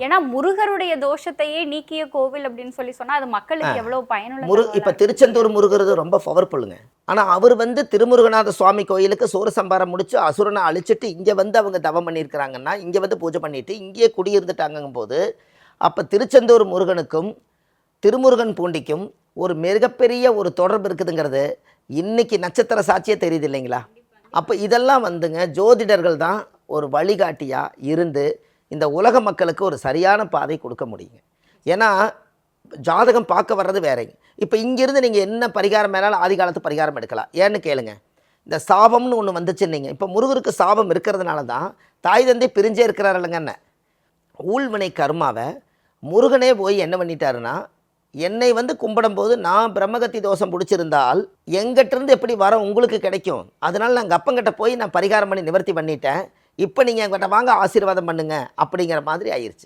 ஏன்னா முருகருடைய தோஷத்தையே நீக்கிய கோவில் அப்படின்னு சொன்னா அது மக்களுக்கு எவ்வளவு பயனுள்ள. இப்ப திருச்செந்தூர் முருகர் ரொம்ப பவர்ஃபுல்லுங்க. ஆனா அவர் திருமுருகநாத சுவாமி கோயிலுக்கு சூரசம்பாரம் முடிச்சு அசுரனை அழிச்சிட்டு இங்க அவங்க தவம் பண்ணியிருக்கிறாங்கன்னா, இங்க பூஜை பண்ணிட்டு இங்கேயே குடியிருந்துட்டாங்கும் போது, அப்ப திருச்செந்தூர் முருகனுக்கும் திருமுருகன் பூண்டிக்கும் ஒரு மிகப்பெரிய ஒரு தொடர்பு இருக்குதுங்கிறது இன்னைக்கு நட்சத்திர சாட்சியே தெரியுது இல்லைங்களா? அப்போ இதெல்லாம் ஜோதிடர்கள் தான் ஒரு வழிகாட்டியா இருந்து இந்த உலக மக்களுக்கு ஒரு சரியான பாதை கொடுக்க முடியுங்க. ஏன்னா ஜாதகம் பார்க்க வர்றது வேறங்க. இப்போ இங்கிருந்து நீங்கள் என்ன பரிகாரம் வேணாலும் ஆதி காலத்து பரிகாரம் எடுக்கலாம். ஏன்னு கேளுங்க, இந்த சாபம்னு ஒன்று வந்துச்சுன்னீங்க. இப்போ முருகருக்கு சாபம் இருக்கிறதுனால தான் தாய் தந்தை பிரிஞ்சே இருக்கிறார் இல்லைங்கன்னு ஊழ்வினை கர்மாவை முருகனே போய் என்ன பண்ணிட்டாருன்னா, என்னை கும்பிடும் போது நான் பிரம்மகத்தி தோஷம் பிடிச்சிருந்தால் எங்கிட்டிருந்து எப்படி வர உங்களுக்கு கிடைக்கும், அதனால் நான் அப்பங்கிட்ட போய் நான் பரிகாரம் பண்ணி நிவர்த்தி பண்ணிட்டேன், இப்போ நீங்கள் எங்கிட்ட வாங்க ஆசீர்வாதம் பண்ணுங்க அப்படிங்கிற மாதிரி ஆயிடுச்சு.